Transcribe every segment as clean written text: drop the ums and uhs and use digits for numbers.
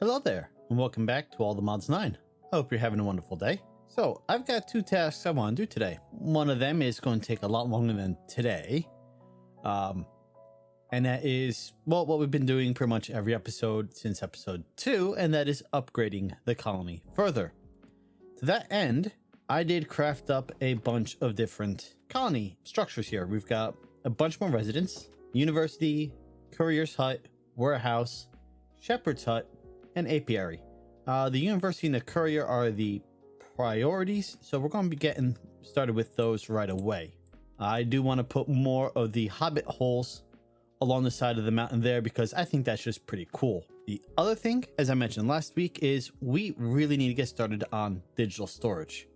Hello there, and welcome back to All the Mods 9. I hope you're having a wonderful day. So, I've got two tasks I want to do today. One of them is going to take a lot longer than today. And that is, well, what we've been doing pretty much every episode since episode 2, and that is upgrading the colony further. To that end, I did craft up a bunch of different colony structures here. We've got a bunch more residents, university, courier's hut, warehouse, shepherd's hut, and apiary. The university and the courier are the priorities, so we're going to be getting started with those right away. I do want to put more of the hobbit holes along the side of the mountain there because I think that's just pretty cool. The other thing, as I mentioned last week, is we really need to get started on digital storage.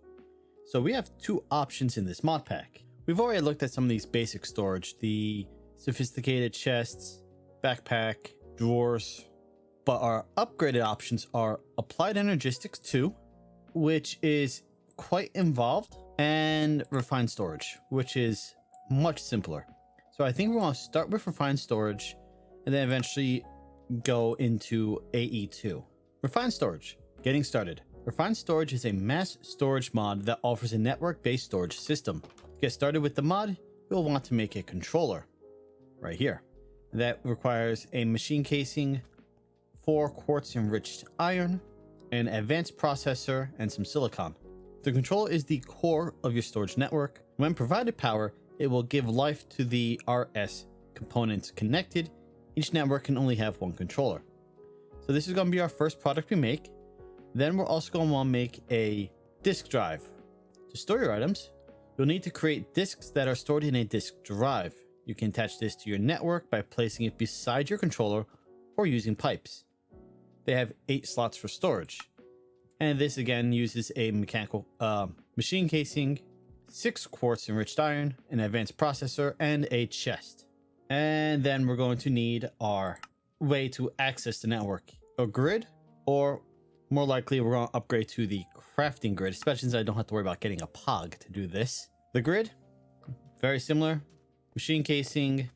So we have two options in this mod pack. We've already looked at some of these basic storage, the sophisticated chests, backpack, drawers, but our upgraded options are Applied Energistics 2, which is quite involved, and Refined Storage, which is much simpler. So I think we want to start with Refined Storage and then eventually go into AE2. Refined Storage, getting started. Refined Storage is a mass storage mod that offers a network-based storage system. To get started with the mod, you'll want to make a controller right here. That requires a machine casing, 4 quartz enriched iron, an advanced processor, and some silicon. The controller is the core of your storage network. When provided power, it will give life to the RS components connected. Each network can only have one controller. So this is going to be our first product we make. Then we're also going to want to make a disk drive. To store your items, you'll need to create disks that are stored in a disk drive. You can attach this to your network by placing it beside your controller or using pipes. They have 8 slots for storage. And this again uses a mechanical machine casing, 6 quartz enriched iron, an advanced processor, and a chest. And then we're going to need our way to access the network. A grid, or more likely we're going to upgrade to the crafting grid, especially since I don't have to worry about getting a pog to do this. The grid, very similar. Machine casing,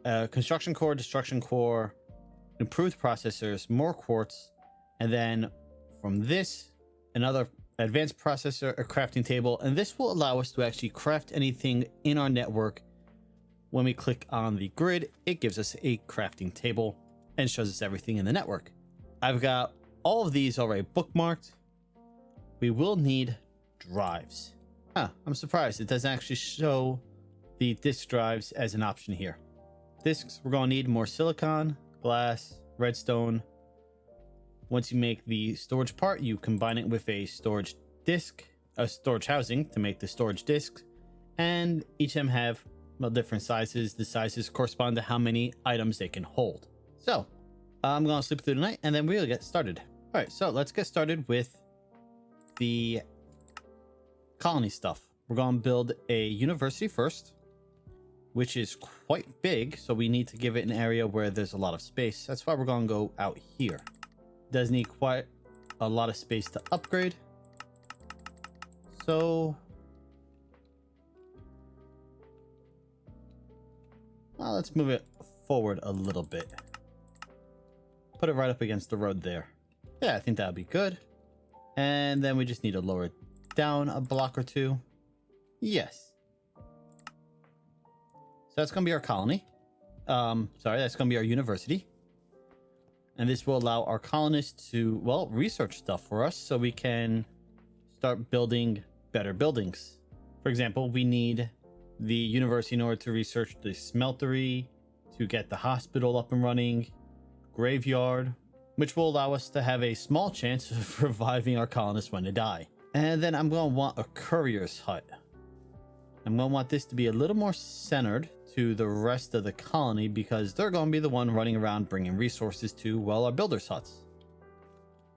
construction core, destruction core, improved processors, more quartz, and then from this, another advanced processor, a crafting table, and this will allow us to actually craft anything in our network. When we click on the grid, it gives us a crafting table and shows us everything in the network. I've got all of these already bookmarked. We will need drives. I'm surprised it doesn't actually show the disk drives as an option here. Disks, we're going to need more silicon, glass, redstone. Once you make the storage part, you combine it with a storage disk, a storage housing to make the storage disks, and each of them have different sizes. The sizes correspond to how many items they can hold. So I'm going to sleep through the night and then we'll get started. All right, so let's get started with the colony stuff. We're going to build a university first, which is quite big, so we need to give it an area where there's a lot of space. That's why we're going to go out here. Does need quite a lot of space to upgrade. So let's move it forward a little bit. Put it right up against the road there. Yeah, I think that would be good. And then we just need to lower it down a block or two. Yes. So that's going to be our colony. That's going to be our university. And this will allow our colonists to, well, research stuff for us so we can start building better buildings. For example, we need the university in order to research the smeltery, to get the hospital up and running, graveyard, which will allow us to have a small chance of reviving our colonists when they die. And then I'm going to want a courier's hut. I'm going to want this to be a little more centered to the rest of the colony because they're going to be the one running around bringing resources to, well, our builders' huts.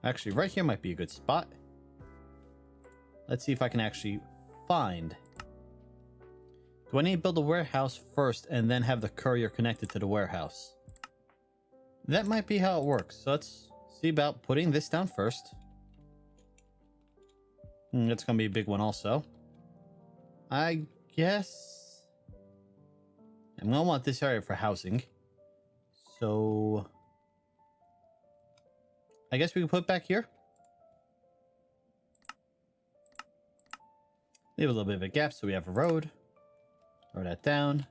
Actually, right here might be a good spot. Let's see if I can actually find. Do I need to build a warehouse first and then have the courier connected to the warehouse? That might be how it works. So let's see about putting this down first. It's going to be a big one also. I guess I'm going to want this area for housing. So I guess we can put it back here. Leave a little bit of a gap so we have a road. Throw that down.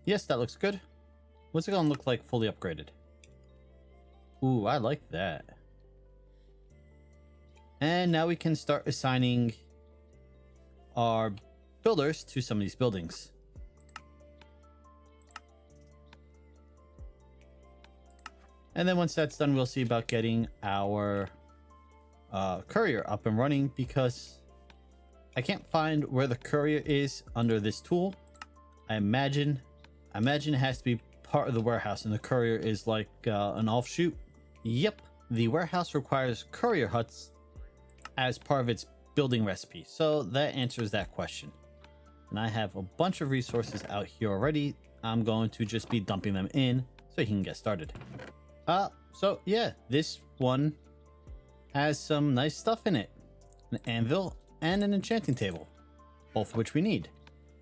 Yes, that looks good. What's it gonna look like fully upgraded? Ooh, I like that. And now we can start assigning our builders to some of these buildings. And then once that's done, we'll see about getting our courier up and running, because I can't find where the courier is under this tool. I imagine it has to be part of the warehouse, and the courier is like an offshoot. Yep, the warehouse requires courier huts as part of its building recipe, so that answers that question. And I have a bunch of resources out here already. I'm going to just be dumping them in so he can get started. So yeah, this one has some nice stuff in it. An anvil and an enchanting table, both of which we need.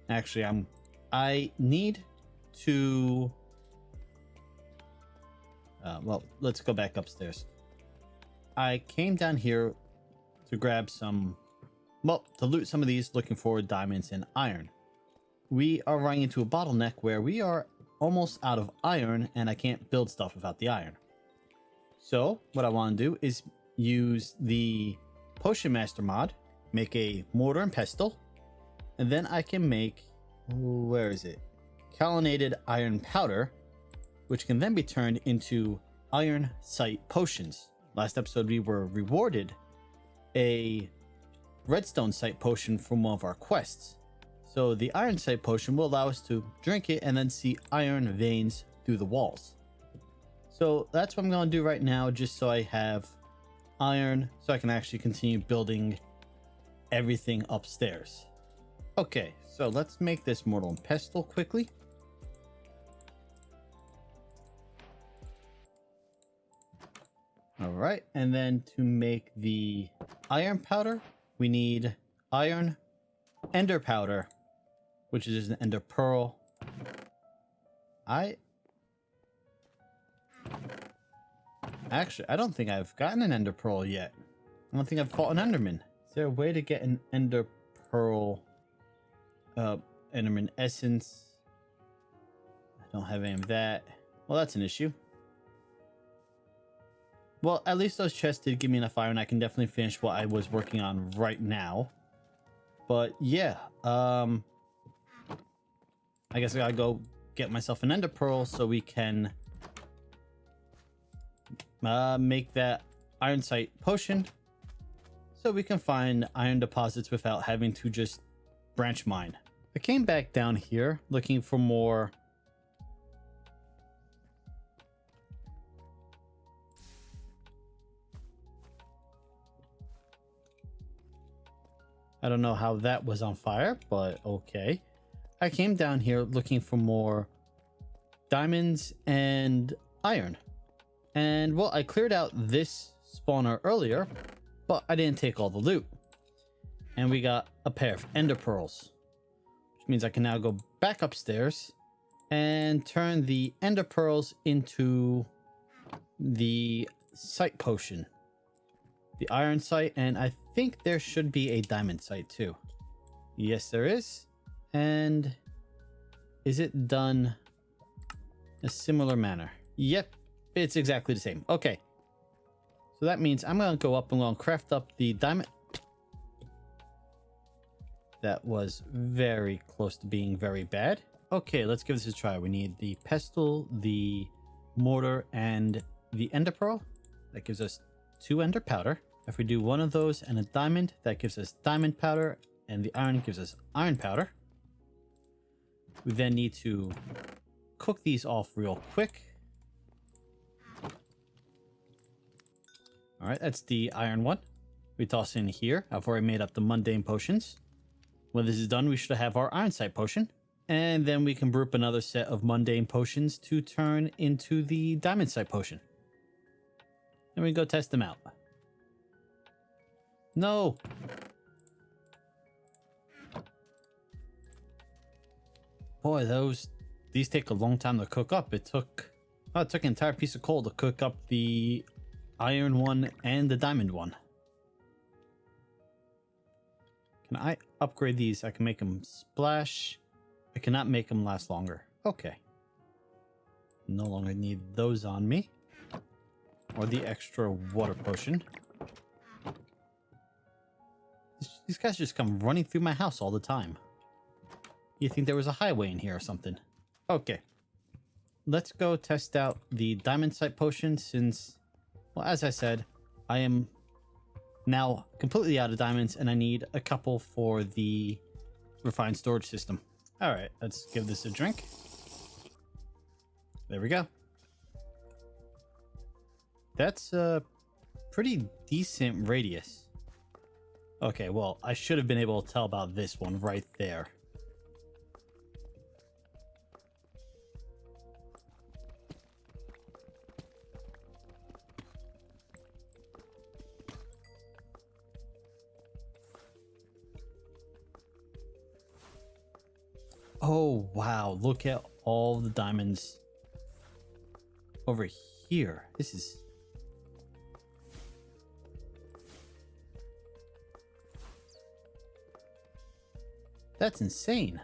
Actually, I need to well, let's go back upstairs. I came down here to grab some, well, to loot some of these, looking for diamonds and iron. We are running into a bottleneck where we are almost out of iron, and I can't build stuff without the iron. So what I want to do is use the Potion Master mod, make a mortar and pestle, and then I can make, where is it? Calonated iron powder, which can then be turned into iron sight potions. Last episode we were rewarded a redstone sight potion from one of our quests. So the iron sight potion will allow us to drink it and then see iron veins through the walls. So that's what I'm going to do right now, just so I have iron, so I can actually continue building everything upstairs. Okay, so let's make this mortar and pestle quickly. All right, and then to make the iron powder, we need iron ender powder, which is an ender pearl. Actually, I don't think I've gotten an ender pearl yet. I don't think I've fought an enderman. Is there a way to get an ender pearl, enderman essence? I don't have any of that. Well, that's an issue. Well, at least those chests did give me enough iron. I can definitely finish what I was working on right now. But yeah, I guess I gotta go get myself an ender pearl so we can make that iron sight potion, so we can find iron deposits without having to just branch mine. I came back down here looking for more I don't know how that was on fire, but okay. I came down here looking for more diamonds and iron. And well, I cleared out this spawner earlier, but I didn't take all the loot. And we got a pair of ender pearls, which means I can now go back upstairs and turn the ender pearls into the sight potion. The iron sight, and I think there should be a diamond sight too. Yes, there is. And is it done a similar manner? Yep, it's exactly the same. Okay, so that means I'm gonna go up and I'm gonna craft up the diamond. That was very close to being very bad. Okay, let's give this a try. We need the pestle, the mortar, and the ender pearl. That gives us 2 ender powder. If we do one of those and a diamond, that gives us diamond powder, and the iron gives us iron powder. We then need to cook these off real quick. All right, that's the iron one. We toss in here. I've already made up the mundane potions. When this is done, we should have our iron sight potion. And then we can brew up another set of mundane potions to turn into the diamond sight potion. And we go test them out. No. Boy, these take a long time to cook up. It took Oh, it took an entire piece of coal to cook up the iron one and the diamond one. Can I upgrade these? I can make them splash. I cannot make them last longer. Okay. No longer need those on me. Or the extra water potion. These guys just come running through my house all the time. You think there was a highway in here or something? Okay. Let's go test out the diamond sight potion since, well, as I said, I am now completely out of diamonds and I need a couple for the refined storage system. All right, let's give this a drink. There we go. That's a pretty decent radius. Okay, well, I should have been able to tell about this one right there. Oh, wow. Look at all the diamonds over here. This is... That's insane.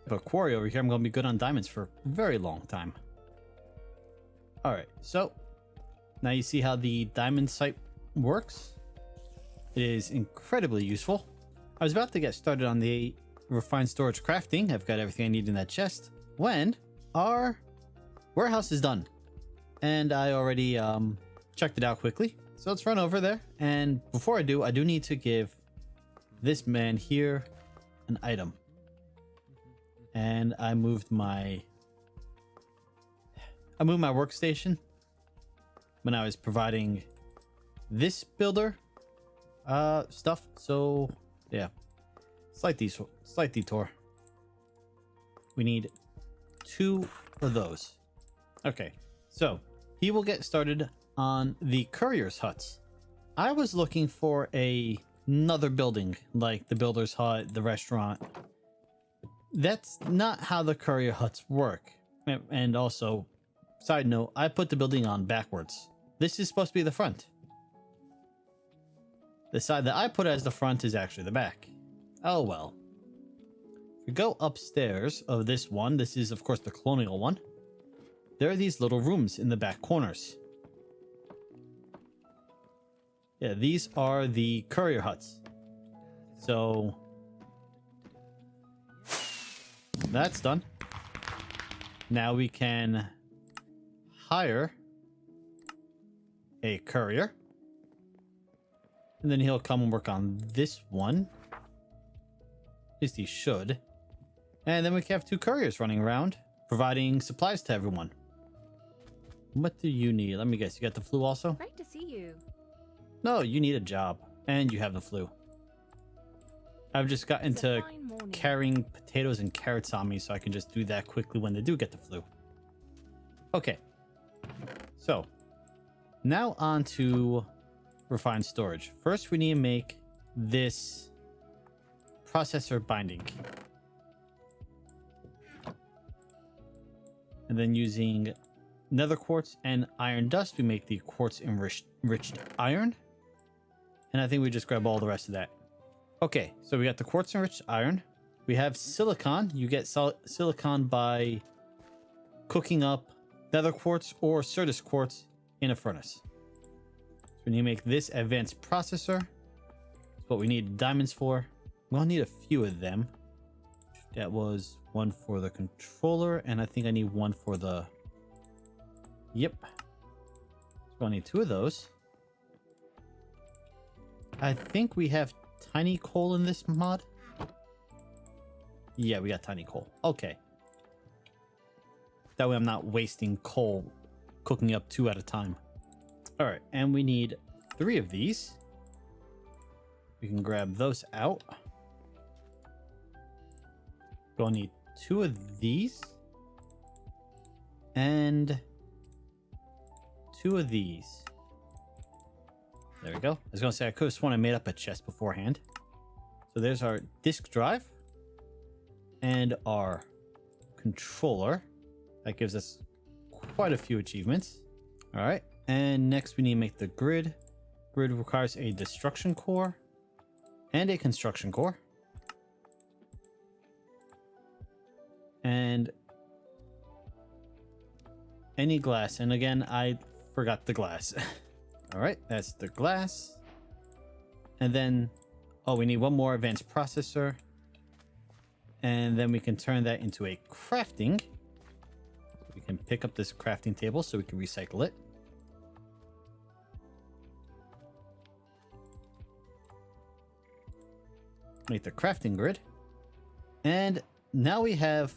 But Quarry over here, I'm going to be good on diamonds for a very long time. All right, so now you see how the diamond sight works. It is incredibly useful. I was about to get started on the refined storage crafting. I've got everything I need in that chest when our warehouse is done. And I already checked it out quickly. So let's run over there. And before I do need to give this man here an item. And I moved my workstation when I was providing this builder stuff. So yeah, slight detour. We need 2 of those. Okay, so he will get started on the courier's huts. I was looking for another building like the builder's hut, the restaurant. That's not how the courier huts work. And also, side note, I put the building on backwards. This is supposed to be the front. The side that I put as the front is actually the back. Oh well. If we go upstairs of this one, this is of course the colonial one. There are these little rooms in the back corners. Yeah, these are the courier huts. So that's done. Now we can hire a courier. And then he'll come and work on this one. At least he should. And then we can have 2 couriers running around, providing supplies to everyone. What do you need? Let me guess. You got the flu also? Great to see you. No, you need a job. And you have the flu. I've just got into carrying potatoes and carrots on me, so I can just do that quickly when they do get the flu. Okay. So, now on to refined storage. First, we need to make this processor binding. And then using nether quartz and iron dust, we make the quartz enriched iron. And I think we just grab all the rest of that. Okay, so we got the quartz enriched iron. We have silicon. You get silicon by cooking up nether quartz or Certus quartz in a furnace. So we need to make this advanced processor. That's what we need diamonds for. We'll need a few of them. That was one for the controller, and I think I need one for the... Yep. So I'll need 2 of those. I think we have tiny coal in this mod. Yeah, we got tiny coal. Okay. That way I'm not wasting coal cooking up 2 at a time. All right, and we need 3 of these. We can grab those out. We'll need 2 of these. And 2 of these. There we go. I was going to say, I could have sworn I made up a chest beforehand. So there's our disk drive. and our controller. That gives us quite a few achievements. All right. And next we need to make the grid. Grid requires a destruction core and a construction core. And any glass. And again, I forgot the glass. All right, that's the glass. And then, oh, we need one more advanced processor. And then we can turn that into a crafting. We can pick up this crafting table so we can recycle it. Make the crafting grid. And now we have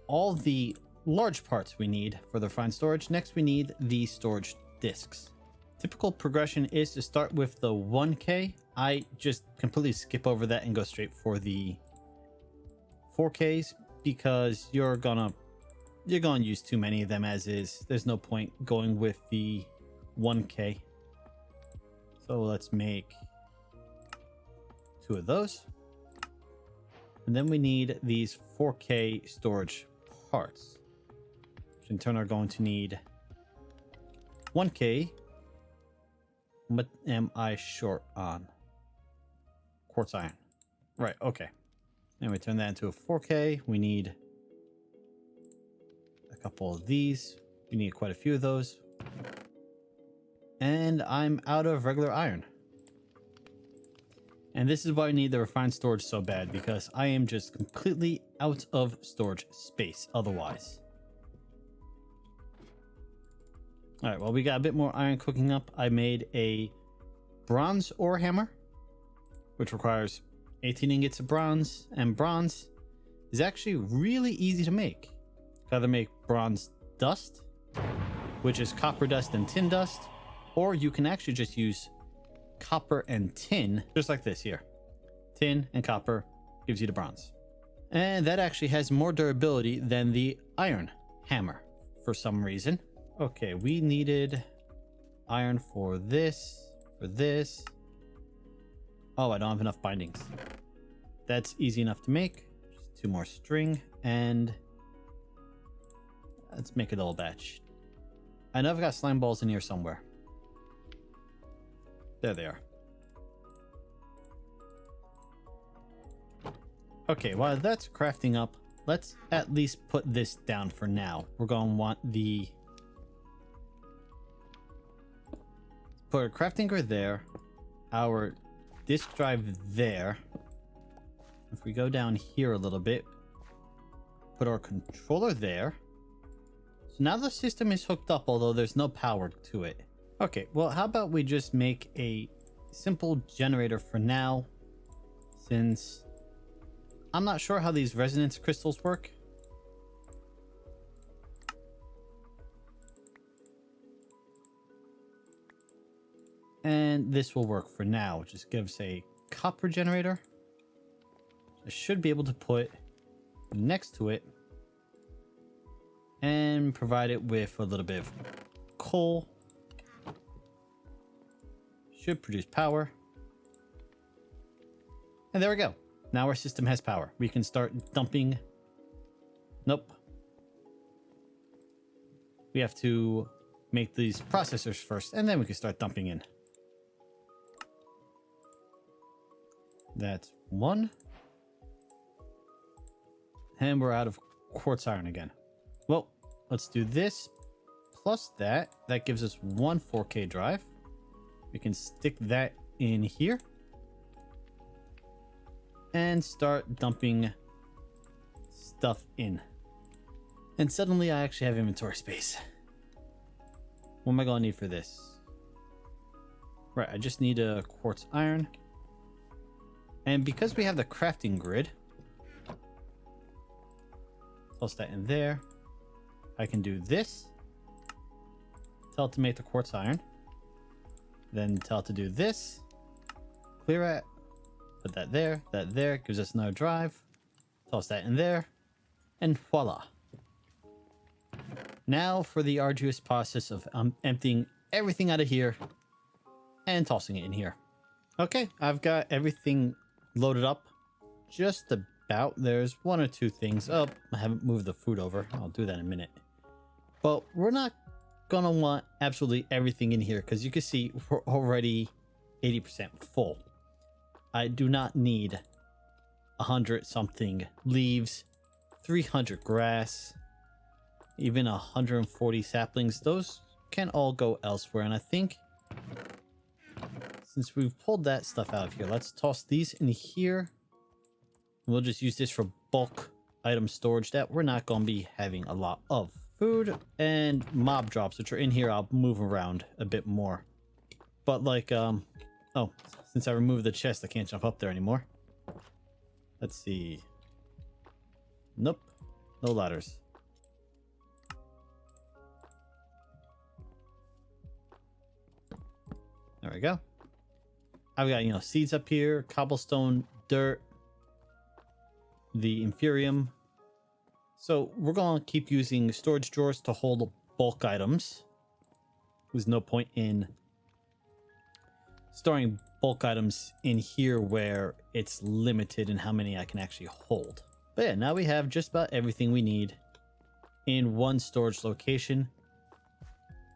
all the large parts we need for the refined storage. Next, we need the storage disks. Typical progression is to start with the 1K. I just completely skip over that and go straight for the 4Ks because you're gonna use too many of them as is. There's no point going with the 1K. So let's make 2 of those. And then we need these 4K storage parts, which in turn are going to need 1K. What am I short on? Quartz iron. Right, okay. And we turn that into a 4K. We need a couple of these. We need quite a few of those. And I'm out of regular iron. And this is why I need the refined storage so bad, because I am just completely out of storage space otherwise. All right, well, we got a bit more iron cooking up. I made a bronze ore hammer, which requires 18 ingots of bronze, and bronze is actually really easy to make. Either make bronze dust, which is copper dust and tin dust, or you can actually just use copper and tin, just like this here. Tin and copper gives you the bronze. And that actually has more durability than the iron hammer for some reason. Okay, we needed iron for this, Oh, I don't have enough bindings. That's easy enough to make. Just 2 more string, and let's make a little batch. I know I've got slime balls in here somewhere. There they are. Okay, while that's crafting up, let's at least put this down for now. We're going to want the... Put a crafting grid there. Our disk drive there. If we go down here a little bit, put our controller there. So now the system is hooked up, although there's no power to it. Okay, well, how about we just make a simple generator for now, since I'm not sure how these resonance crystals work. And this will work for now. Just gives a copper generator. I should be able to put next to it and provide it with a little bit of coal. Should produce power. And there we go. Now our system has power. We can start dumping. Nope. We have to make these processors first, and then we can start dumping in. That's 1. And we're out of quartz iron again. Well, let's do this plus that. That gives us 1 4K drive. We can stick that in here and start dumping stuff in. And suddenly I actually have inventory space. What am I going to need for this? Right, I just need a quartz iron. And because we have the crafting grid, toss that in there. I can do this. Tell it to make the quartz iron. Then tell it to do this. Clear it. Put that there. Gives us another drive. Toss that in there. And voila. Now for the arduous process of emptying everything out of here and tossing it in here. Okay, I've got everything loaded up just a about. There's one or two things. Oh, I haven't moved the food over. I'll do that in a minute. But we're not gonna want absolutely everything in here because you can see we're already 80% full. I do not need 100 something leaves, 300 grass, even 140 saplings. Those can all go elsewhere. And I think since we've pulled that stuff out of here, let's toss these in here. We'll just use this for bulk item storage that we're not going to be having a lot of. Food and mob drops, which are in here, I'll move around a bit more. But like, oh, since I removed the chest, I can't jump up there anymore. Let's see. Nope. No ladders. There we go. I've got, seeds up here, cobblestone, dirt, the inferium. So we're going to keep using storage drawers to hold bulk items. There's no point in storing bulk items in here where it's limited in how many I can actually hold. But yeah, now we have just about everything we need in one storage location.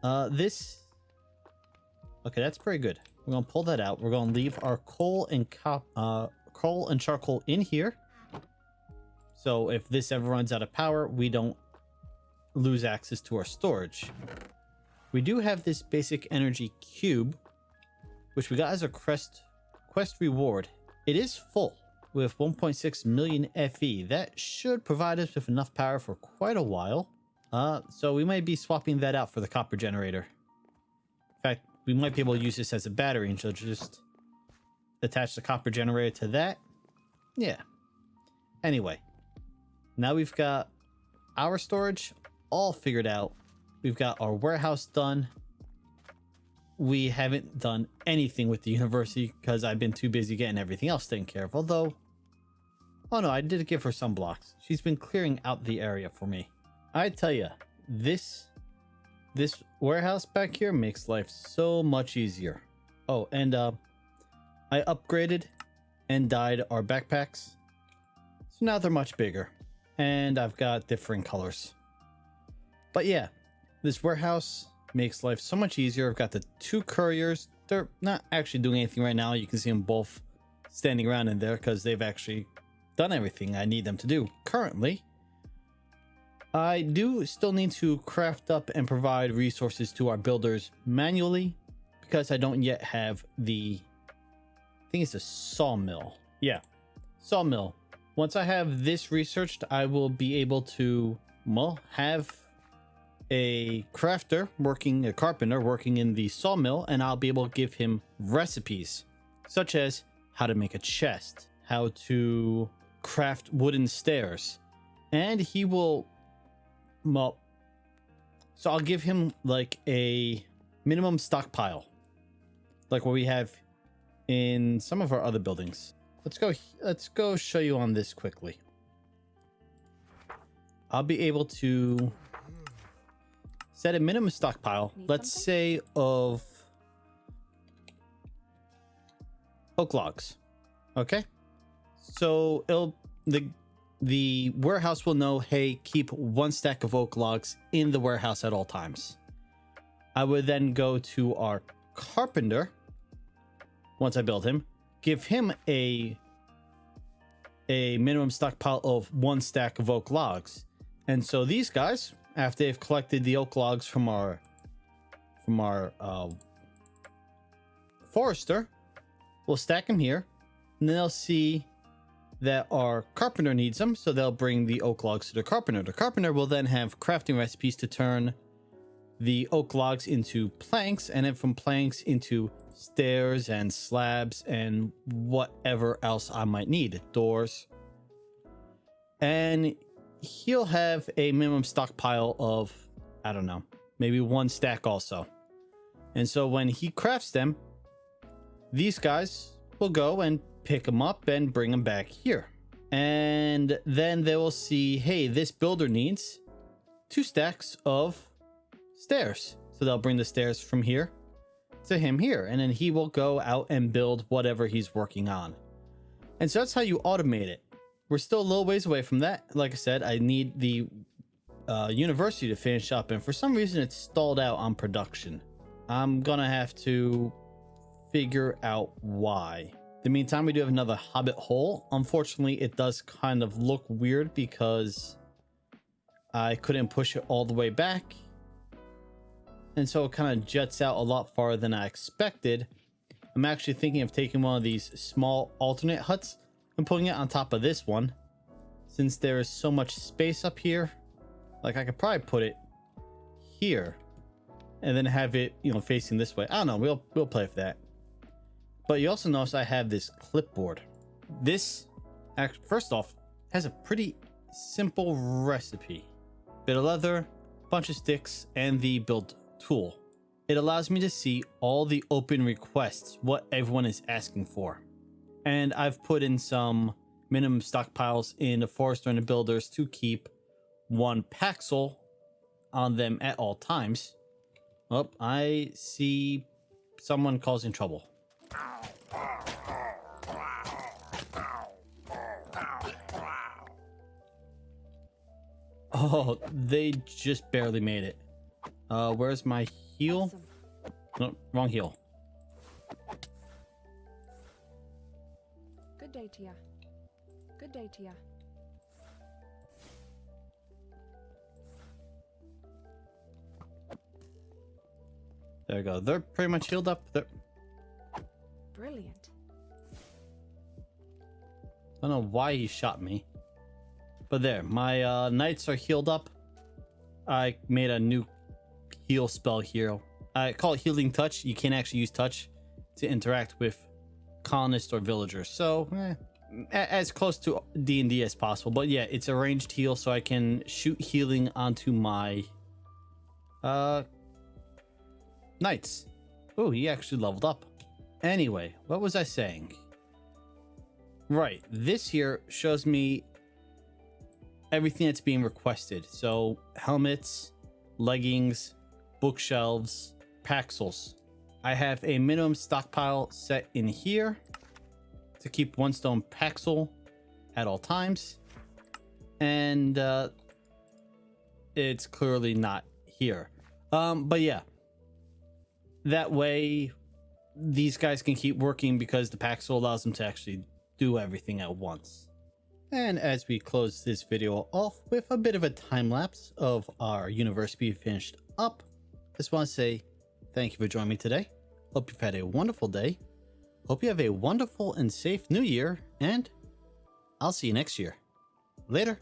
Okay, that's pretty good. We're gonna pull that out. We're gonna leave our coal and charcoal in here. So if this ever runs out of power, we don't lose access to our storage. We do have this basic energy cube, which we got as a quest reward. It is full with 1.6 million FE. That should provide us with enough power for quite a while. So we might be swapping that out for the copper generator. In fact, we might be able to use this as a battery and so just attach the copper generator to that. Yeah. Anyway, now we've got our storage all figured out. We've got our warehouse done. We haven't done anything with the university because I've been too busy getting everything else taken care of. Although, oh no, I did give her some blocks. She's been clearing out the area for me. I tell you, this warehouse back here makes life so much easier. Oh, and I upgraded and dyed our backpacks. So now they're much bigger. And I've got different colors. But yeah, this warehouse makes life so much easier. I've got the two couriers. They're not actually doing anything right now. You can see them both standing around in there because they've actually done everything I need them to do currently. I do still need to craft up and provide resources to our builders manually because I don't yet have I think it's a sawmill. Yeah, sawmill. Once I have this researched, I will be able to, well, have a carpenter working in the sawmill, and I'll be able to give him recipes such as how to make a chest, how to craft wooden stairs, and he will, well, so I'll give him like a minimum stockpile, like what we have in some of our other buildings. Let's go show you on this quickly. I'll be able to set a minimum stockpile, let's say of oak logs. Okay, so the warehouse will know, hey, keep 1 stack of oak logs in the warehouse at all times. I would then go to our carpenter once I build him, give him a minimum stockpile of 1 stack of oak logs, and so these guys, after they've collected the oak logs from our forester, will stack them here, and then they'll see that our carpenter needs them, so they'll bring the oak logs to the carpenter. The carpenter will then have crafting recipes to turn the oak logs into planks, and then from planks into stairs and slabs and whatever else I might need, doors. And he'll have a minimum stockpile of, I don't know, maybe 1 stack also. And so when he crafts them, these guys will go and pick them up and bring them back here. And then they will see, hey, this builder needs 2 stacks of stairs. So they'll bring the stairs from here to him here, and then he will go out and build whatever he's working on. And so that's how you automate it. we're still a little ways away from that. Like I said, I need the university to finish up, and for some reason it's stalled out on production. I'm gonna have to figure out why. In the meantime, we do have another hobbit hole. Unfortunately, it does kind of look weird because I couldn't push it all the way back, and so it kind of jets out a lot farther than I expected. I'm actually thinking of taking one of these small alternate huts and putting it on top of this one, since there is so much space up here. Like, I could probably put it here and then have it, you know, facing this way. I don't know. We'll play with that. But you also notice I have this clipboard. This, first off, has a pretty simple recipe. Bit of leather, bunch of sticks, and the build tool. It allows me to see all the open requests, what everyone is asking for. And I've put in some minimum stockpiles in the forester and the builders to keep one paxel on them at all times. Oh, I see someone causing trouble. Oh, they just barely made it. Where's my heal? No, wrong heal. Good day to ya. Good day to ya. There we go. They're pretty much healed up. Brilliant. I don't know why he shot me. But there, my knights are healed up. I made a new heal spell here. I call it Healing Touch. You can't actually use touch to interact with colonists or villagers. So, as close to D&D as possible. But yeah, it's a ranged heal, so I can shoot healing onto my knights. Oh, he actually leveled up. Anyway, what was I saying? Right, this here shows me everything that's being requested. So helmets, leggings, bookshelves, paxels. I have a minimum stockpile set in here to keep one stone paxel at all times, and it's clearly not here. But yeah, that way these guys can keep working because the paxel allows them to actually do everything at once. And as we close this video off with a bit of a time lapse of our university finished up, just want to say thank you for joining me today. Hope you've had a wonderful day. Hope you have a wonderful and safe new year, and I'll see you next year. Later.